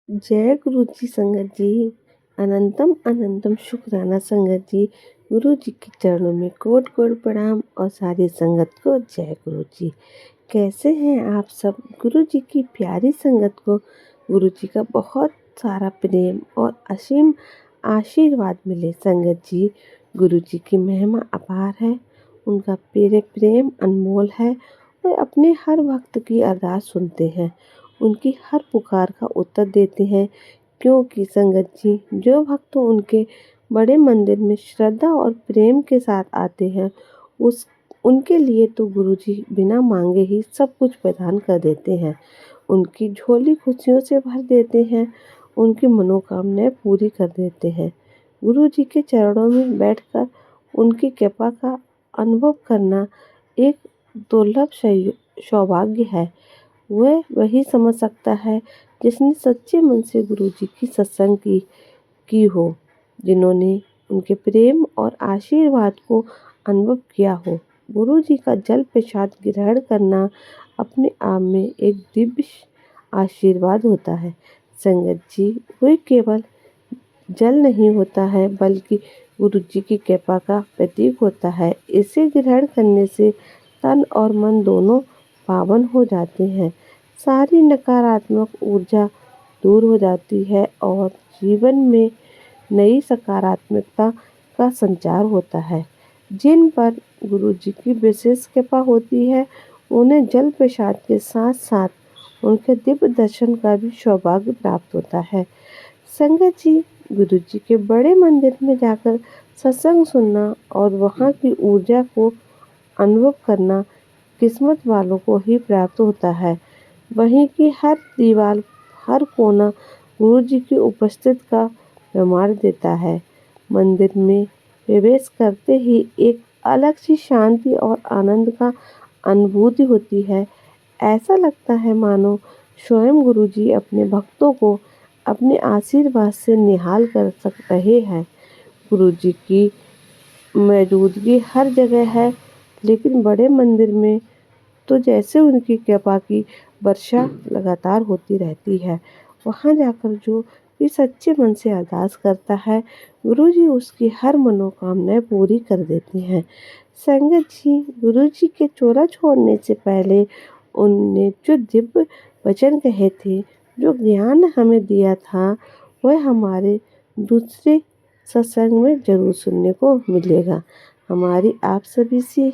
जय गुरु जी संगत जी। अनंतम अनंतम शुक्राना संगत जी। गुरु जी के चरणों में कोट कोट प्रणाम और सारी संगत को जय गुरु जी। कैसे हैं आप सब? गुरु जी की प्यारी संगत को गुरु जी का बहुत सारा प्रेम और असीम आशीर्वाद मिले संगत जी। गुरु जी की महिमा अपार है, उनका प्रेम अनमोल है। वे अपने हर भक्त की अरदास सुनते हैं, उनकी हर पुकार का उत्तर देते हैं। क्योंकि संगत जी, जो भक्त उनके बड़े मंदिर में श्रद्धा और प्रेम के साथ आते हैं, उस उनके लिए तो गुरुजी बिना मांगे ही सब कुछ प्रदान कर देते हैं। उनकी झोली खुशियों से भर देते हैं, उनकी मनोकामनाएं पूरी कर देते हैं। गुरुजी के चरणों में बैठकर उनकी कृपा का अनुभव करना एक दुर्लभ सौभाग्य है। वह वही समझ सकता है जिसने सच्चे मन से गुरुजी की सत्संग की हो, जिन्होंने उनके प्रेम और आशीर्वाद को अनुभव किया हो। गुरु जी का जल प्रसाद ग्रहण करना अपने आप में एक दिव्य आशीर्वाद होता है संगत जी। वह केवल जल नहीं होता है, बल्कि गुरु जी की कृपा का प्रतीक होता है। इसे ग्रहण करने से तन और मन दोनों पावन हो जाते हैं। सारी नकारात्मक ऊर्जा दूर हो जाती है और जीवन में नई सकारात्मकता का संचार होता है। जिन पर गुरु जी की विशेष कृपा होती है, उन्हें जल प्रसाद के साथ साथ उनके दिव्य दर्शन का भी सौभाग्य प्राप्त होता है। संगत जी, गुरु जी के बड़े मंदिर में जाकर सत्संग सुनना और वहाँ की ऊर्जा को अनुभव करना किस्मत वालों को ही प्राप्त होता है। वहीं की हर दीवार, हर कोना गुरु जी की उपस्थिति का प्रमाण देता है। मंदिर में प्रवेश करते ही एक अलग सी शांति और आनंद का अनुभूति होती है। ऐसा लगता है मानो स्वयं गुरु जी अपने भक्तों को अपने आशीर्वाद से निहाल कर रहे हैं। गुरु जी की मौजूदगी हर जगह है, लेकिन बड़े मंदिर में तो जैसे उनकी कृपा की वर्षा लगातार होती रहती है। वहाँ जाकर जो भी सच्चे मन से अरदास करता है, गुरु जी उसकी हर मनोकामनाएं पूरी कर देते हैं। संगत जी, गुरु जी के चोला छोड़ने से पहले उनने जो दिव्य वचन कहे थे, जो ज्ञान हमें दिया था, वह हमारे दूसरे सत्संग में जरूर सुनने को मिलेगा। हमारी आप सभी से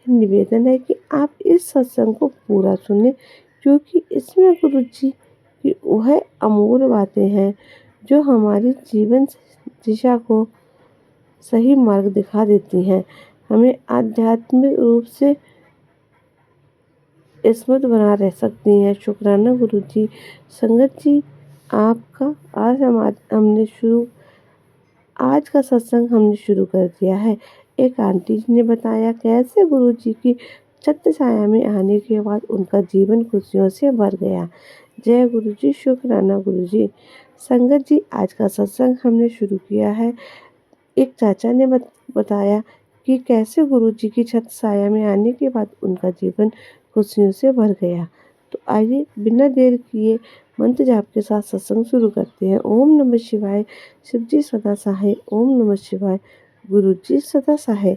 निवेदन है कि आप इस सत्संग को पूरा सुनें, क्योंकि इसमें गुरु जी की वह अमूल्य बातें हैं जो हमारी जीवन दिशा को सही मार्ग दिखा देती हैं, हमें आध्यात्मिक रूप से स्मृत बना रह सकती हैं। शुक्राना गुरु जी। संगत जी, आपका आज का सत्संग हमने शुरू कर दिया है। एक आंटी जी ने बताया कैसे गुरु जी की छत्र छाया में आने के बाद उनका जीवन खुशियों से भर गया। जय गुरु जी। शुक्राना गुरु जी। संगत जी, आज का सत्संग हमने शुरू किया है। एक चाचा ने बताया कि कैसे गुरु जी की छत्र छाया में आने के बाद उनका जीवन खुशियों से भर गया। तो आइए बिना देर किए मंत्र जाप के साथ सत्संग शुरू करते हैं। ओम नमः शिवाय। शिव जी सदा सहाय। ओम नमः शिवाय। गुरु जी सदा सहाय।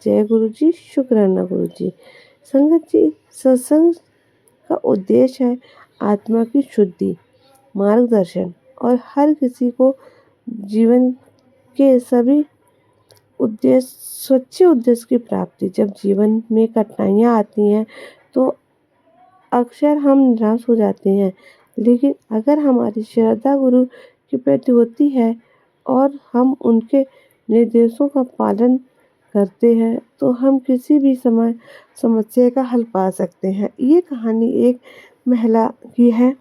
जय गुरु जी। शुक्राना गुरु जी। संगत जी, सत्संग का उद्देश्य है आत्मा की शुद्धि, मार्गदर्शन और हर किसी को जीवन के सभी सच्चे उद्देश्य की प्राप्ति। जब जीवन में कठिनाइयाँ आती हैं तो अक्सर हम निराश हो जाते हैं, लेकिन अगर हमारी श्रद्धा गुरु के प्रति होती है और हम उनके निर्देशों का पालन करते हैं, तो हम किसी भी समय समस्या का हल पा सकते हैं। ये कहानी एक महिला की है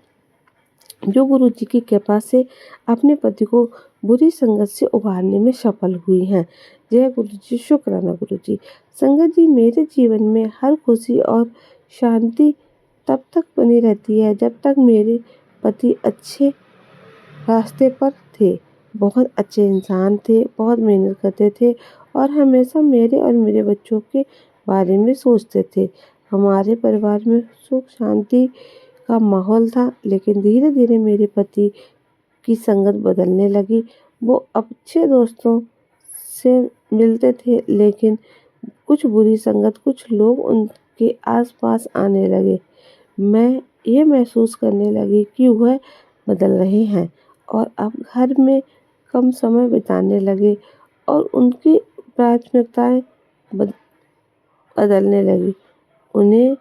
जो गुरु जी की कृपा से अपने पति को बुरी संगत से उबारने में सफल हुई हैं। जय गुरु जी। शुक्राना गुरु जी। संगत जी, मेरे जीवन में हर खुशी और शांति तब तक बनी रहती है जब तक मेरे पति अच्छे रास्ते पर थे, बहुत अच्छे इंसान थे, बहुत मेहनत करते थे और हमेशा मेरे और मेरे बच्चों के बारे में सोचते थे। हमारे परिवार में सुख शांति का माहौल था, लेकिन धीरे धीरे मेरे पति की संगत बदलने लगी। वो अच्छे दोस्तों से मिलते थे, लेकिन कुछ बुरी संगत, कुछ लोग उनके आसपास आने लगे। मैं ये महसूस करने लगी कि वह बदल रहे हैं और अब घर में कम समय बिताने लगे और उनकी प्राथमिकताएं बदलने लगी। उन्हें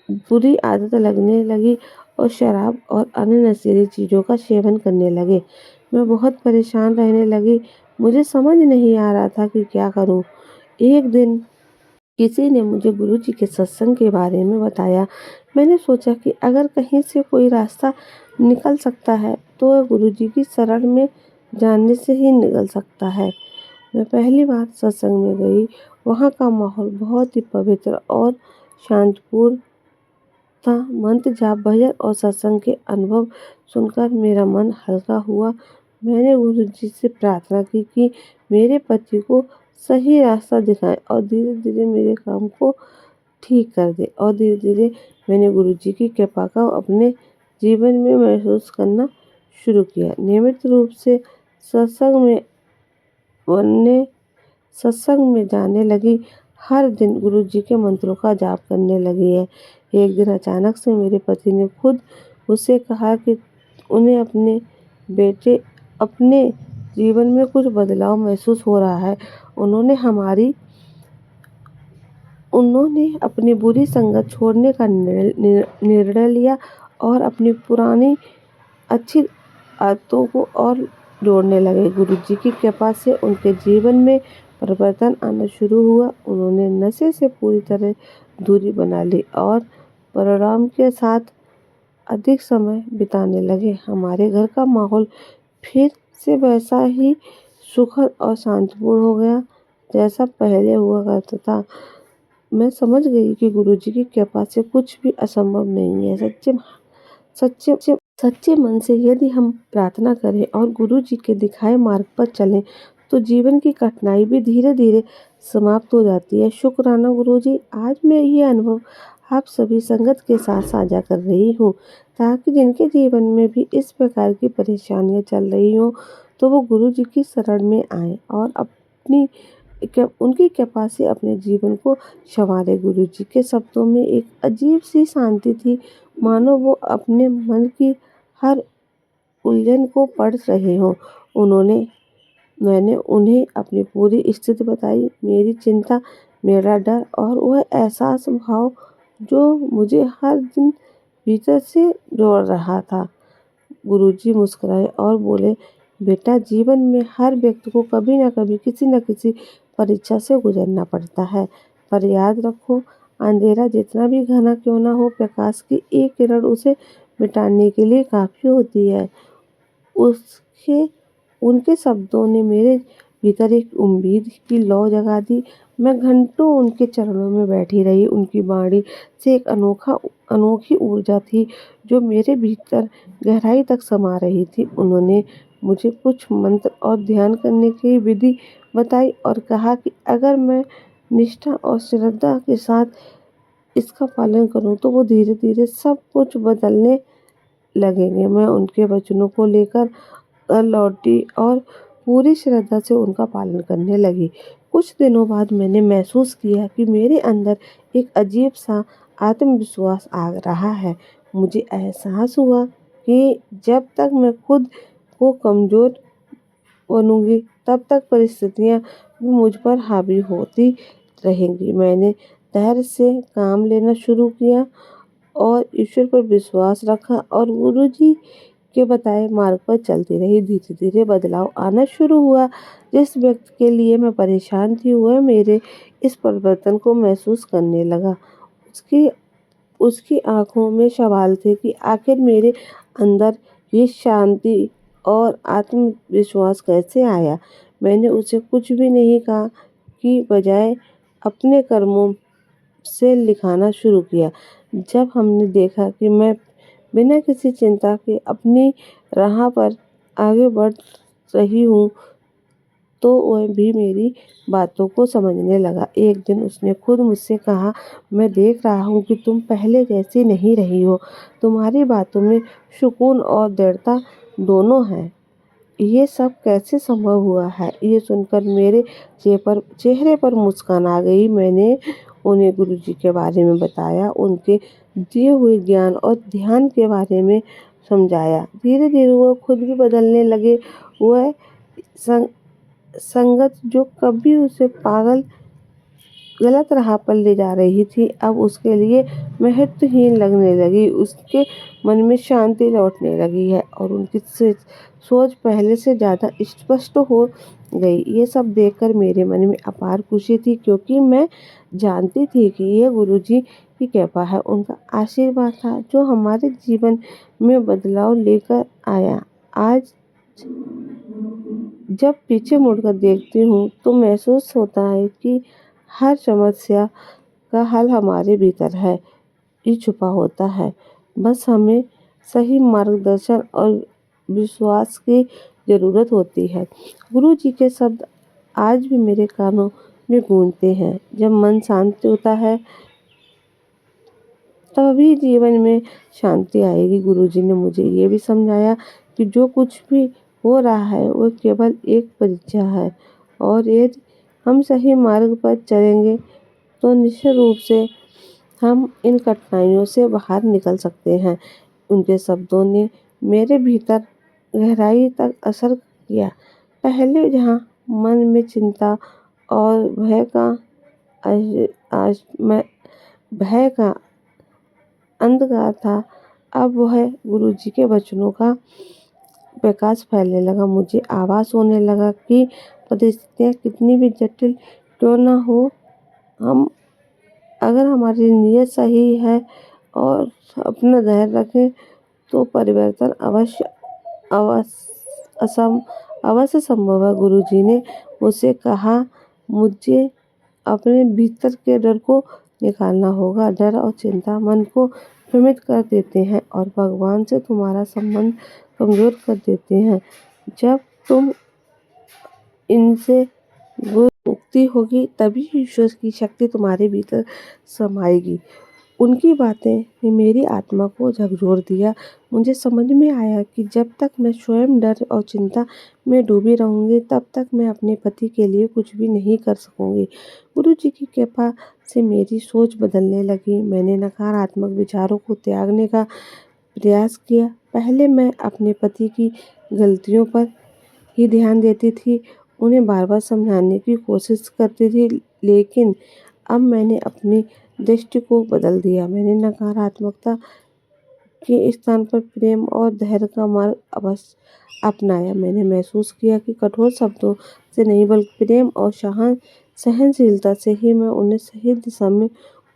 बुरी आदत लगने लगी और शराब और अन्य नशीली चीज़ों का सेवन करने लगे। मैं बहुत परेशान रहने लगी। मुझे समझ नहीं आ रहा था कि क्या करूं। एक दिन किसी ने मुझे गुरुजी के सत्संग के बारे में बताया। मैंने सोचा कि अगर कहीं से कोई रास्ता निकल सकता है तो वह गुरुजी की शरण में जाने से ही निकल सकता है। मैं पहली बार सत्संग में गई। वहाँ का माहौल बहुत ही पवित्र और शांतिपूर्ण था। मंत्र जाप, भजन और सत्संग के अनुभव सुनकर मेरा मन हल्का हुआ। मैंने गुरुजी से प्रार्थना की कि मेरे पति को सही रास्ता दिखाएं और धीरे धीरे मेरे काम को ठीक कर दे। और धीरे धीरे मैंने गुरुजी की कृपा का अपने जीवन में महसूस करना शुरू किया। नियमित रूप से सत्संग में बनने सत्संग में जाने लगी। हर दिन गुरुजी के मंत्रों का जाप करने लगी है। एक दिन अचानक से मेरे पति ने खुद मुझसे कहा कि उन्हें अपने जीवन में कुछ बदलाव महसूस हो रहा है। उन्होंने अपनी बुरी संगत छोड़ने का निर्णय लिया और अपनी पुरानी अच्छी आदतों को और जोड़ने लगे। गुरुजी की कृपा से उनके जीवन में परिवर्तन आना शुरू हुआ। उन्होंने नशे से पूरी तरह दूरी बना ली और परिवार के साथ अधिक समय बिताने लगे। हमारे घर का माहौल फिर से वैसा ही सुखद और शांतिपूर्ण हो गया जैसा पहले हुआ करता था। मैं समझ गई कि गुरुजी की कृपा से कुछ भी असंभव नहीं है। सच्चे सच्चे मन से यदि हम प्रार्थना करें और गुरु जी के दिखाए मार्ग पर चलें तो जीवन की कठिनाई भी धीरे धीरे समाप्त हो जाती है। शुक्राना गुरु जी, आज मैं ये अनुभव आप सभी संगत के साथ साझा कर रही हूँ ताकि जिनके जीवन में भी इस प्रकार की परेशानियाँ चल रही हों तो वो गुरु जी की शरण में आएं और उनकी कृपा से अपने जीवन को संवारे। गुरु जी के शब्दों में एक अजीब सी शांति थी, मानो वो अपने मन की हर उलझन को पढ़ रहे हों। मैंने उन्हें अपनी पूरी स्थिति बताई, मेरी चिंता, मेरा डर और वह एहसास भाव जो मुझे हर दिन भीतर से जोड़ रहा था। गुरुजी मुस्कुराए और बोले, बेटा, जीवन में हर व्यक्ति को कभी न कभी किसी न किसी परीक्षा से गुजरना पड़ता है, पर याद रखो, अंधेरा जितना भी घना क्यों ना हो, प्रकाश की एक किरण उसे मिटाने के लिए काफी होती है। उसके उनके शब्दों ने मेरे भीतर एक उम्मीद की लौ जगा दी। मैं घंटों उनके चरणों में बैठी रही। उनकी वाणी से एक अनोखी ऊर्जा थी जो मेरे भीतर गहराई तक समा रही थी। उन्होंने मुझे कुछ मंत्र और ध्यान करने की विधि बताई और कहा कि अगर मैं निष्ठा और श्रद्धा के साथ इसका पालन करूं तो वो धीरे धीरे सब कुछ बदलने लगेंगे। मैं उनके वचनों को लेकर लौटी और पूरी श्रद्धा से उनका पालन करने लगी। कुछ दिनों बाद मैंने महसूस किया कि मेरे अंदर एक अजीब सा आत्मविश्वास आ रहा है। मुझे एहसास हुआ कि जब तक मैं खुद को कमज़ोर बनूंगी तब तक परिस्थितियां भी मुझ पर हावी होती रहेंगी। मैंने धैर्य से काम लेना शुरू किया और ईश्वर पर विश्वास रखा और गुरुजी के बताए मार्ग पर चलती रही। धीरे धीरे बदलाव आना शुरू हुआ। जिस व्यक्ति के लिए मैं परेशान थी वह मेरे इस परिवर्तन को महसूस करने लगा। उसकी उसकी आंखों में सवाल थे कि आखिर मेरे अंदर ये शांति और आत्मविश्वास कैसे आया। मैंने उसे कुछ भी नहीं कहा कि बजाय अपने कर्मों से लिखाना शुरू किया। जब हमने देखा कि मैं बिना किसी चिंता के अपनी राह पर आगे बढ़ रही हूँ तो वह भी मेरी बातों को समझने लगा। एक दिन उसने खुद मुझसे कहा, मैं देख रहा हूँ कि तुम पहले जैसी नहीं रही हो। तुम्हारी बातों में सुकून और दृढ़ता दोनों है। ये सब कैसे संभव हुआ है? ये सुनकर मेरे चेहरे पर मुस्कान आ गई। मैंने उन्हें गुरुजी के बारे में बताया, उनके दिए हुए ज्ञान और ध्यान के बारे में समझाया। धीरे धीरे वो खुद भी बदलने लगे। वह संगत जो कभी उसे गलत राह पर ले जा रही थी, अब उसके लिए महत्वहीन लगने लगी। उसके मन में शांति लौटने लगी है और उनकी सोच पहले से ज़्यादा स्पष्ट हो गई। ये सब देखकर मेरे मन में अपार खुशी थी, क्योंकि मैं जानती थी कि ये गुरुजी की कृपा है, उनका आशीर्वाद था जो हमारे जीवन में बदलाव लेकर आया। आज जब पीछे मुड़कर देखती हूँ तो महसूस होता है कि हर समस्या का हल हमारे भीतर है ही छुपा होता है। बस हमें सही मार्गदर्शन और विश्वास की ज़रूरत होती है। गुरु जी के शब्द आज भी मेरे कानों में गूंजते हैं। जब मन शांत होता है तभी जीवन में शांति आएगी। गुरुजी ने मुझे ये भी समझाया कि जो कुछ भी हो रहा है वो केवल एक परीक्षा है, और यदि हम सही मार्ग पर चलेंगे तो निश्चित रूप से हम इन कठिनाइयों से बाहर निकल सकते हैं। उनके शब्दों ने मेरे भीतर गहराई तक असर किया। पहले जहाँ मन में चिंता और भय का अंधकार था, अब वह गुरुजी के वचनों का प्रकाश फैलने लगा। मुझे आभास होने लगा कि परिस्थितियाँ कितनी भी जटिल क्यों न हो, हम अगर हमारी नीयत सही है और अपना धैर्य रखें तो परिवर्तन अवश्य संभव है। गुरुजी ने मुझसे कहा, मुझे अपने भीतर के डर को निकालना होगा। डर और चिंता मन को भ्रमित कर देते हैं और भगवान से तुम्हारा संबंध कमजोर कर देते हैं। जब तुम इनसे मुक्ति होगी तभी ईश्वर की शक्ति तुम्हारे भीतर समाएगी। उनकी बातें ने मेरी आत्मा को झकझोर दिया। मुझे समझ में आया कि जब तक मैं स्वयं डर और चिंता में डूबी रहूंगी तब तक मैं अपने पति के लिए कुछ भी नहीं कर सकूंगी। गुरु जी की कृपा से मेरी सोच बदलने लगी। मैंने नकारात्मक विचारों को त्यागने का प्रयास किया। पहले मैं अपने पति की गलतियों पर ही ध्यान देती थी, उन्हें बार बार समझाने की कोशिश करती थी, लेकिन अब मैंने अपनी दृष्टि को बदल दिया। मैंने नकारात्मकता के स्थान पर प्रेम और धैर्य का मार्ग अवश्य अपनाया। मैंने महसूस किया कि कठोर शब्दों से नहीं बल्कि प्रेम और सहनशीलता से ही मैं उन्हें सही दिशा में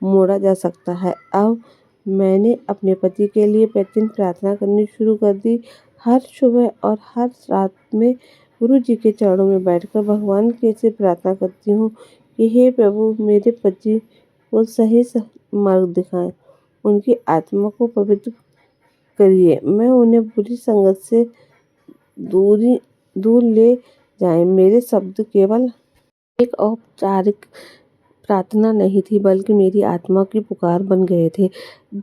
मोड़ा जा सकता है। अब मैंने अपने पति के लिए प्रतिदिन प्रार्थना करनी शुरू कर दी। हर सुबह और हर रात में गुरु जी के चरणों में बैठकर भगवान के से प्रार्थना करती हूँ कि हे प्रभु, मेरे पति को सही मार्ग दिखाएं, उनकी आत्मा को पवित्र करिए, मैं उन्हें बुरी संगत से दूर ले जाएं। मेरे शब्द केवल एक औपचारिक प्रार्थना नहीं थी बल्कि मेरी आत्मा की पुकार बन गए थे।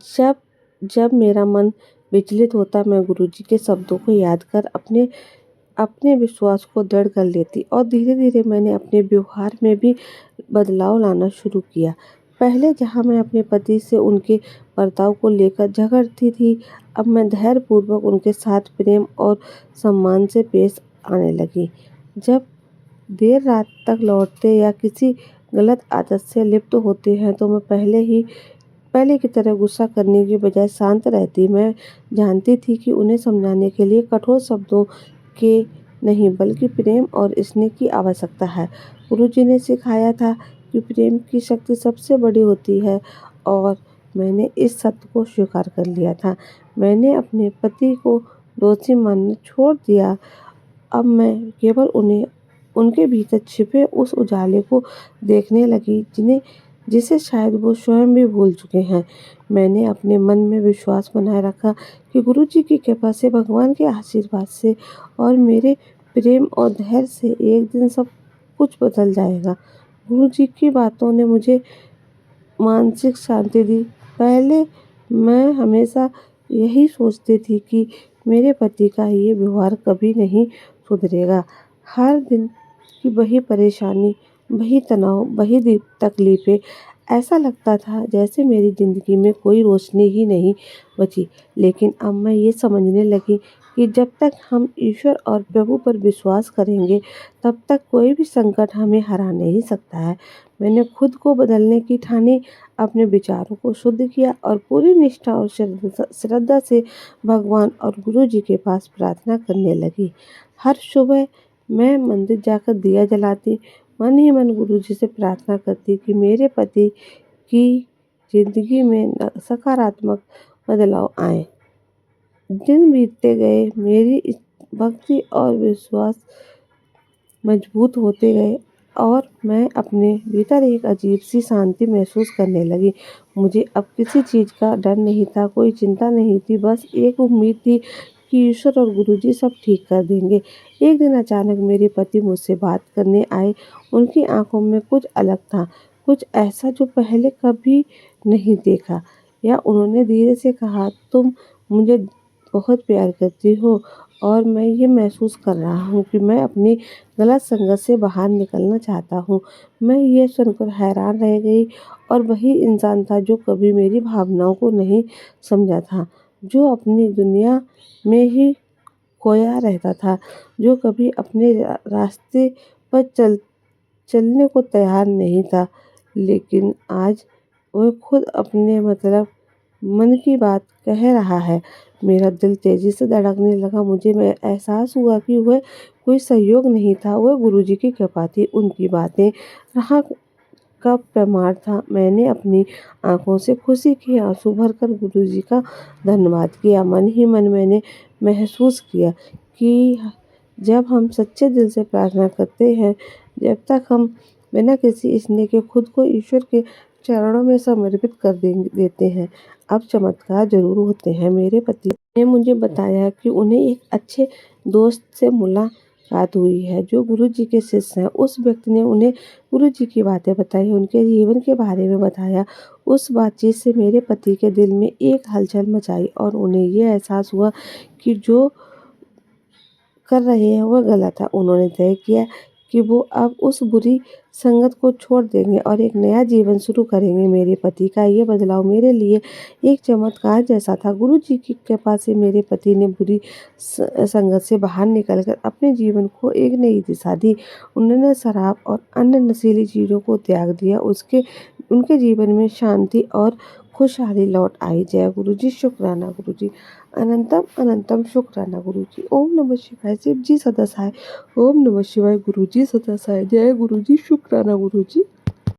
जब जब मेरा मन विचलित होता मैं गुरुजी के शब्दों को याद कर अपने विश्वास को दृढ़ कर लेती, और धीरे धीरे मैंने अपने व्यवहार में भी बदलाव लाना शुरू किया। पहले जहाँ मैं अपने पति से उनके बर्ताव को लेकर झगड़ती थी, अब मैं धैर्यपूर्वक उनके साथ प्रेम और सम्मान से पेश आने लगी। जब देर रात तक लौटते या किसी गलत आदत से लिप्त होते हैं तो मैं पहले की तरह गुस्सा करने की बजाय शांत रहती। मैं जानती थी कि उन्हें समझाने के लिए कठोर शब्दों के नहीं बल्कि प्रेम और स्नेह की आवश्यकता है। गुरुजी ने सिखाया था कि प्रेम की शक्ति सबसे बड़ी होती है, और मैंने इस सत्य को स्वीकार कर लिया था। मैंने अपने पति को दोषी मानना छोड़ दिया। अब मैं केवल उनके भीतर छिपे उस उजाले को देखने लगी जिसे शायद वो स्वयं भी भूल चुके हैं। मैंने अपने मन में विश्वास बनाए रखा कि गुरु जी की कृपा से, भगवान के आशीर्वाद से और मेरे प्रेम और धैर्य से एक दिन सब कुछ बदल जाएगा। गुरुजी की बातों ने मुझे मानसिक शांति दी। पहले मैं हमेशा यही सोचती थी कि मेरे पति का ये व्यवहार कभी नहीं सुधरेगा। हर दिन की वही परेशानी, वही तनाव, वही तकलीफ़ें। ऐसा लगता था जैसे मेरी ज़िंदगी में कोई रोशनी ही नहीं बची। लेकिन अब मैं ये समझने लगी कि जब तक हम ईश्वर और प्रभु पर विश्वास करेंगे, तब तक कोई भी संकट हमें हरा नहीं सकता है। मैंने खुद को बदलने की ठानी, अपने विचारों को शुद्ध किया और पूरी निष्ठा और श्रद्धा से भगवान और गुरु जी के पास प्रार्थना करने लगी। हर सुबह मैं मंदिर जाकर दिया जलाती, मन ही मन गुरु जी से प्रार्थना करती कि मेरे पति की ज़िंदगी में सकारात्मक बदलाव आए। दिन बीतते गए, मेरी भक्ति और विश्वास मजबूत होते गए और मैं अपने भीतर एक अजीब-सी शांति महसूस करने लगी। मुझे अब किसी चीज़ का डर नहीं था, कोई चिंता नहीं थी, बस एक उम्मीद थी कि ईश्वर और गुरुजी सब ठीक कर देंगे। एक दिन अचानक मेरे पति मुझसे बात करने आए। उनकी आँखों में कुछ अलग था, कुछ ऐसा जो पहले कभी नहीं देखा। या उन्होंने धीरे से कहा, "तुम मुझे बहुत प्यार करती हो और मैं ये महसूस कर रहा हूँ कि मैं अपनी गलत संगत से बाहर निकलना चाहता हूँ।" मैं ये सुनकर हैरान रह गई और वही इंसान था जो कभी मेरी भावनाओं को नहीं समझा था, जो अपनी दुनिया में ही खोया रहता था, जो कभी अपने रास्ते पर चलने को तैयार नहीं था। लेकिन आज वह खुद अपने मन की बात कह रहा है। मेरा दिल तेजी से धड़कने लगा। मुझे मैं एहसास हुआ कि वह कोई सहयोग नहीं था, वह गुरुजी की कृपा थी। उनकी बातें राह का प्रमाण था। मैंने अपनी आँखों से खुशी के आंसू भरकर गुरुजी का धन्यवाद किया। मन ही मन मैंने महसूस किया कि जब हम सच्चे दिल से प्रार्थना करते हैं, जब तक हम बिना किसी स्नेह के खुद को ईश्वर के चरणों में समर्पित कर देते हैं, अब चमत्कार ज़रूर होते हैं। मेरे पति ने मुझे बताया कि उन्हें एक अच्छे दोस्त से मुलाकात हुई है जो गुरुजी के शिष्य हैं। उस व्यक्ति ने उन्हें गुरुजी की बातें बताई, उनके जीवन के बारे में बताया। उस बातचीत से मेरे पति के दिल में एक हलचल मचाई और उन्हें ये एहसास हुआ कि जो कर रहे हैं वह गलत है। उन्होंने तय किया कि वो अब उस बुरी संगत को छोड़ देंगे और एक नया जीवन शुरू करेंगे। मेरे पति का ये बदलाव मेरे लिए एक चमत्कार जैसा था। गुरु जी की कृपा से मेरे पति ने बुरी संगत से बाहर निकलकर अपने जीवन को एक नई दिशा दी। उन्होंने शराब और अन्य नशीली चीज़ों को त्याग दिया। उनके जीवन में शांति और खुशहाली लौट आई। जय गुरु जी, शुक्राना गुरु जी, अनंतम अनंतम शुक्राना गुरु जी। ओम नमः शिवाय। शिव जी सदा सहाय। ओम नमः शिवाय। गुरु जी सदा सहाय। जय गुरु जी, शुक्राना गुरु जी।